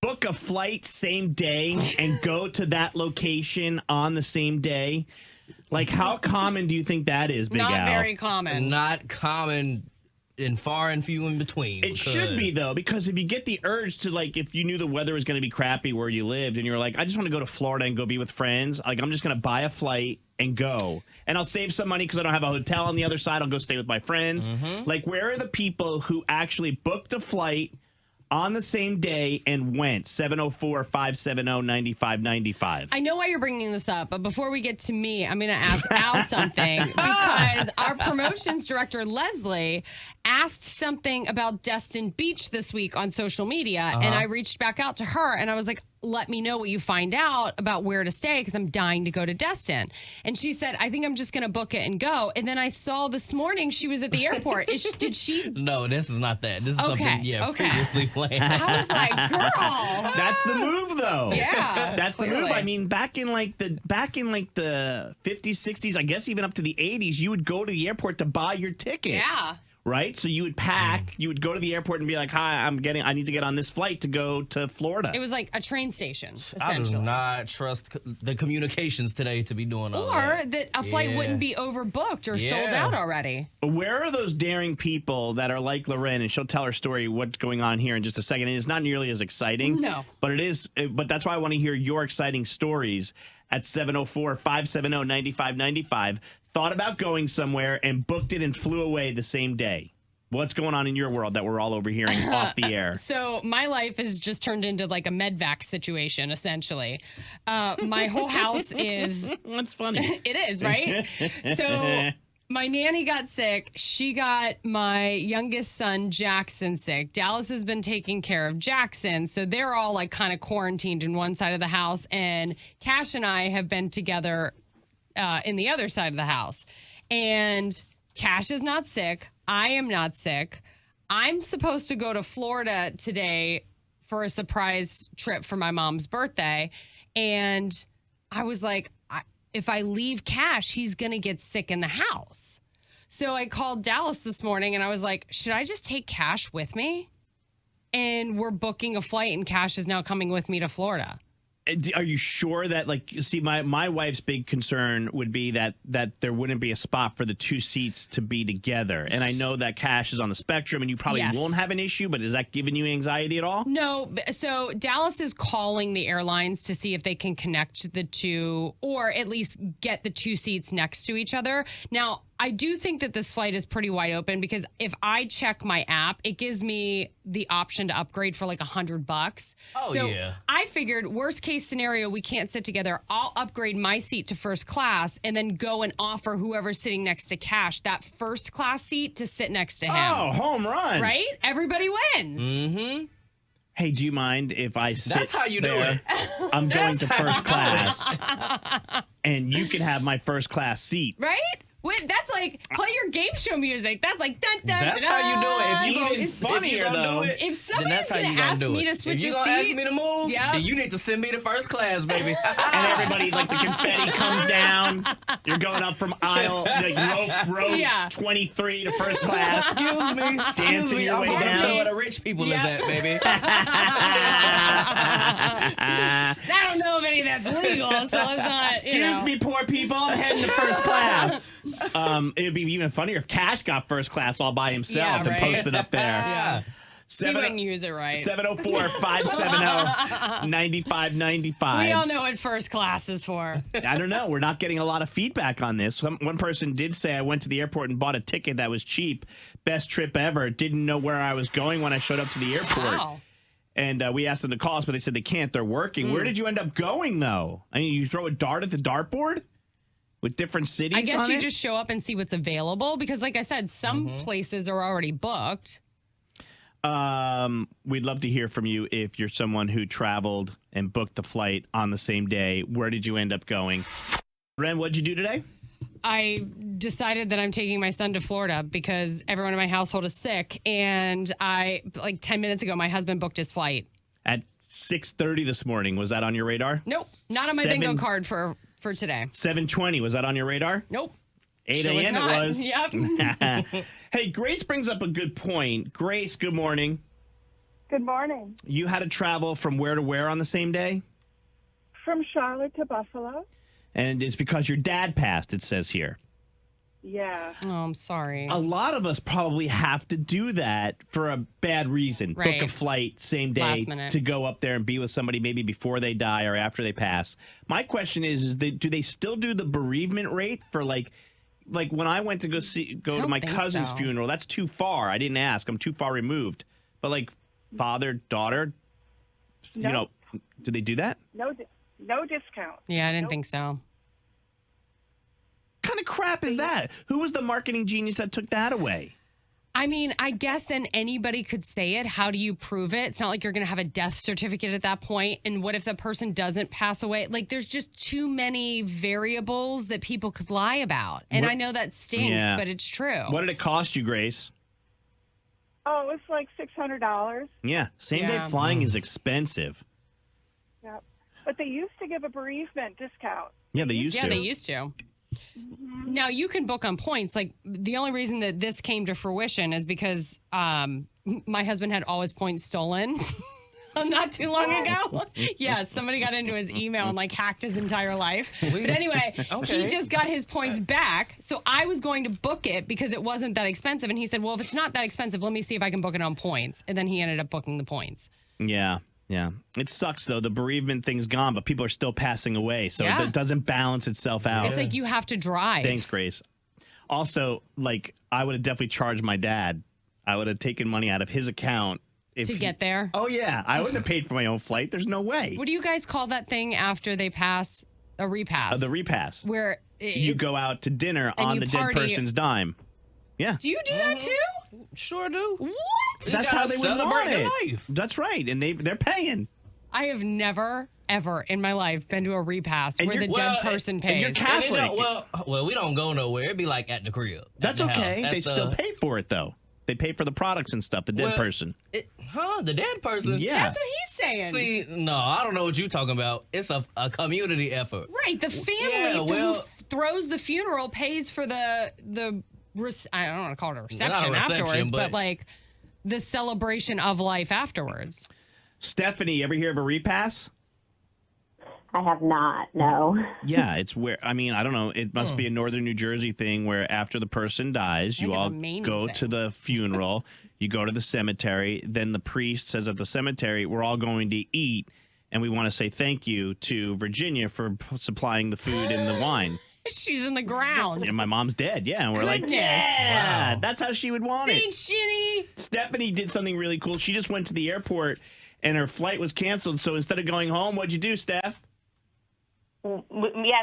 book a flight same day and go to that location on the same day? Like, how common do you think that is, Big Al? Not very common. Not common and far and few in between. It should be, though, because if you get the urge to, like, if you knew the weather was going to be crappy where you lived and you're like, I just want to go to Florida and go be with friends, like, I'm just going to buy a flight and go. And I'll save some money because I don't have a hotel on the other side. I'll go stay with my friends. Like, where are the people who actually booked a flight on the same day and went? 704-570-9595. I know why you're bringing this up, but before we get to me, I'm going to ask Al something because our promotions director, Leslie, asked something about Destin Beach this week on social media, and I reached back out to her, and I was like, let me know what you find out about where to stay because I'm dying to go to Destin. And she said, I think I'm just going to book it and go. And then I saw this morning she was at the airport. Did she? No, this is not that. This is something, previously planned. I was like, girl. That's the move, though. Yeah. That's the move. I mean, back in like the 50s, 60s, I guess even up to the 80s, you would go to the airport to buy your ticket. Yeah. Right? So you would pack, you would go to the airport and be like, hi, I need to get on this flight to go to Florida. It was like a train station, essentially. I do not trust the communications today to be doing all that. Or that a flight wouldn't be overbooked or sold out already. Where are those daring people that are like LauRen, and she'll tell her story, what's going on here in just a second. And it's not nearly as exciting. No. But it is. But that's why I want to hear your exciting stories at 704-570-9595. Thought about going somewhere and booked it and flew away the same day. What's going on in your world that we're all overhearing off the air? So my life has just turned into like a medvac situation, essentially. My whole house is... That's funny. It is, right? So my nanny got sick. She got my youngest son, Jackson, sick. Dallas has been taking care of Jackson. So they're all like kind of quarantined in one side of the house. And Cash and I have been together in the other side of the house. And Cash is not sick. I am not sick. I'm supposed to go to Florida today for a surprise trip for my mom's birthday. And I was like, if I leave Cash, he's going to get sick in the house. So I called Dallas this morning and I was like, should I just take Cash with me? And we're booking a flight and Cash is now coming with me to Florida. Are you sure that, like, see, my wife's big concern would be that there wouldn't be a spot for the two seats to be together. And I know that Cash is on the spectrum and you probably won't have an issue, but is that giving you anxiety at all? No. So Dallas is calling the airlines to see if they can connect the two or at least get the two seats next to each other. Now, I do think that this flight is pretty wide open because if I check my app, it gives me the option to upgrade for like $100. Oh, so yeah. I figured worst case scenario, we can't sit together. I'll upgrade my seat to first class and then go and offer whoever's sitting next to Cash that first class seat to sit next to him. Oh, home run. Right? Everybody wins. Mm-hmm. Hey, do you mind if I sit That's how you do there? it. I'm going to first class, and you can have my first class seat. Right? Wait, that's like play your game show music. That's like dun dun. That's dun, how you do it. If you Even gonna, funnier, if you gonna though. do it, If somebody's then that's how gonna you gonna ask do me it. to switch if you a gonna seat, ask me to move, yep. then you need to send me to first class, baby. And everybody, like, the confetti comes down. You're going up from aisle, like, row 23 to first class. Excuse me. Dancing your way I'm down. where the rich people is at, baby. I don't know if any of that's legal, so let's not. Excuse me, poor people. I'm heading to first class. It would be even funnier if Cash got first class all by himself and posted up there. Yeah. Seven, you wouldn't use it right. 704-570-9595. We all know what first class is for. I don't know. We're not getting a lot of feedback on this. One person did say, I went to the airport and bought a ticket that was cheap. Best trip ever. Didn't know where I was going when I showed up to the airport. Wow. And we asked them to call us, but they said they can't. They're working. Where did you end up going, though? I mean, you throw a dart at the dartboard with different cities I guess on you it? just show up and see what's available because, like I said, some places are already booked. We'd love to hear from you if you're someone who traveled and booked the flight on the same day. Where did you end up going? Ren, what'd you do today? I decided that I'm taking my son to Florida because everyone in my household is sick. And like 10 minutes ago, my husband booked his flight. At 6:30 this morning. Was that on your radar? Nope. Not on my bingo card for today. 7:20. Was that on your radar? Nope. 8 Sure a.m. not. it was. Yep. Hey, Grace brings up a good point. Grace, good morning. Good morning. You had to travel from where to where on the same day? From Charlotte to Buffalo. And it's because your dad passed, it says here. Yeah. Oh, I'm sorry. A lot of us probably have to do that for a bad reason. Right. Book a flight same day Last minute. to go up there and be with somebody maybe before they die or after they pass. My question is do they still do the bereavement rate for like when I went to go to don't my think cousin's so. funeral? That's too far. I didn't ask. I'm too far removed. But like father, daughter, you know, do they do that? No discount. Yeah, I didn't think so. What kind of crap is that? Who was the marketing genius that took that away? I mean, I guess then anybody could say it. How do you prove it? It's not like you're going to have a death certificate at that point. And what if the person doesn't pass away? Like, there's just too many variables that people could lie about. And I know that stinks, but it's true. What did it cost you, Grace? Oh, it's like $600. Yeah, same day flying is expensive. Yep. But they used to give a bereavement discount. Yeah, they used to. Yeah, they used to. Now, you can book on points. Like, the only reason that this came to fruition is because my husband had all his points stolen not too long ago. Yeah, somebody got into his email and, like, hacked his entire life. But anyway, he just got his points back. So I was going to book it because it wasn't that expensive. And he said, well, if it's not that expensive, let me see if I can book it on points. And then he ended up booking the points. Yeah. Yeah. It sucks, though. The bereavement thing's gone, but people are still passing away. So Yeah. it doesn't balance itself out. It's like you have to drive. Thanks, Grace. Also, like, I would have definitely charged my dad. I would have taken money out of his account. To get there. Oh, yeah. I wouldn't have paid for my own flight. There's no way. What do you guys call that thing after they pass a repass? The repass. Where You go out to dinner and on you the dead party. person's dime. Yeah. Do you do that too? Sure do. What? That's how they would celebrate want their it. life. That's right. And they're paying. I have never, ever in my life been to a repass And where the you're- dead well, person and you're pays. Catholic. And it don't- well, we don't go nowhere. It'd be like at the crib. at That's the house, okay. at They the- still pay for it, though. They pay for the products and stuff, the dead Well, person. The dead person? Yeah. That's what he's saying. See, no, I don't know what you're talking about. It's a community effort. Right. The family Yeah, well- who throws the funeral pays for the I don't want to call it a reception, reception, afterwards, but but- like the celebration of life afterwards. Stephanie, ever hear of a repass? I have not, no. Yeah, it's where, I mean, I don't know. It must be a northern New Jersey thing where after the person dies, you think it's a all Maine go thing. to the funeral, you go to the cemetery, then the priest says at the cemetery, we're all going to eat, and we want to say thank you to Virginia for supplying the food and the wine. She's in the ground. And my mom's dead, yeah. And we're like, Goodness. yeah, Wow. that's how she would want it. Thanks, Ginny. Stephanie did something really cool. She just went to the airport, and her flight was canceled, so instead of going home, what'd you do, Steph? Yeah,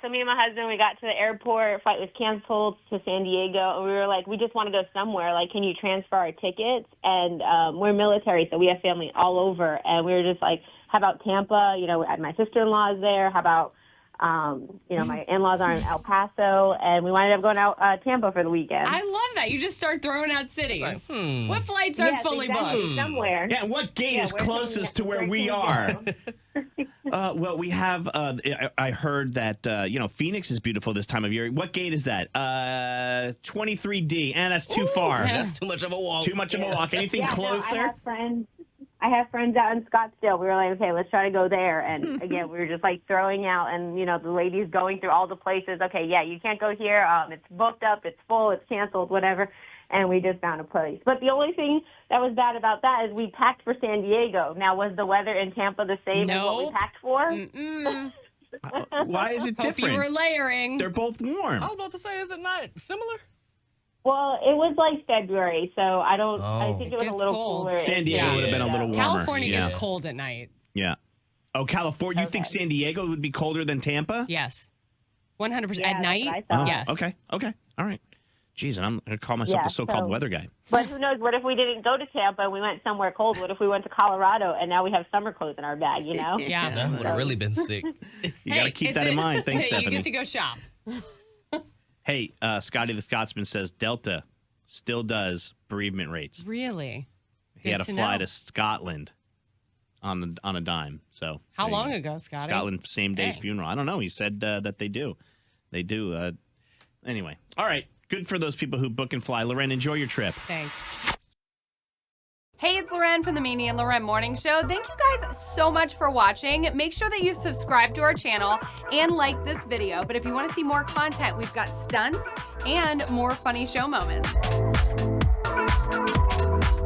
so me and my husband, we got to the airport, flight was canceled to San Diego, and we were like, we just want to go somewhere. Like, can you transfer our tickets? And we're military, so we have family all over. And we were just like, how about Tampa? You know, my sister-in-law is there. How about, you know, my in-laws are in El Paso. And we ended up going out Tampa for the weekend. I love that. You just start throwing out cities. Like, What flights aren't Yes, fully exactly, booked? somewhere. Yeah, and what gate is where can we closest get- to where where we can we are? go? Well, we have. I heard that you know, Phoenix is beautiful this time of year. What gate is that? 23D, and that's too far. That's too much of a walk. Too much of a walk. Anything Yeah, no, closer? I have friends out in Scottsdale. We were like, okay, let's try to go there. And again, we were just like throwing out, and you know, the ladies going through all the places. Okay, yeah, you can't go here. It's booked up. It's full. It's canceled. Whatever. And we just found a place. But the only thing that was bad about that is we packed for San Diego. Now, was the weather in Tampa the same as what we Nope. packed for? Why is it Hope different? you were layering. They're both warm. I was about to say, is it not similar? Well, it was like February, so I don't. I Oh. think it was a It's little cold. cooler. San Diego Yeah. would have been a little warmer. California yeah. gets cold at night. Yeah. Oh, California. You think Okay. San Diego would be colder than Tampa? Yes. 100% Yeah, at that's night. what I thought. Yes. Okay. Okay. All right. Jeez, and I'm going to call myself Yeah, the so-called so- weather guy. But who knows? What if we didn't go to Tampa and we went somewhere cold? What if we went to Colorado and now we have summer clothes in our bag? You know? Yeah. That would have really been sick. You got to keep it's that in a- mind. Thanks, You Stephanie. get to go shop. Hey, Scotty the Scotsman says Delta still does bereavement rates. Really? He had Good to to fly know. to Scotland on a dime. So How there you long go. ago, Scotty? Scotland same day Dang. funeral. I don't know. He said that they do. They do. Anyway, all right. Good for those people who book and fly. LauRen, enjoy your trip. Thanks. Hey, it's LauRen from the Maney and LauRen Morning Show. Thank you guys so much for watching. Make sure that you subscribe to our channel and like this video. But if you want to see more content, we've got stunts and more funny show moments.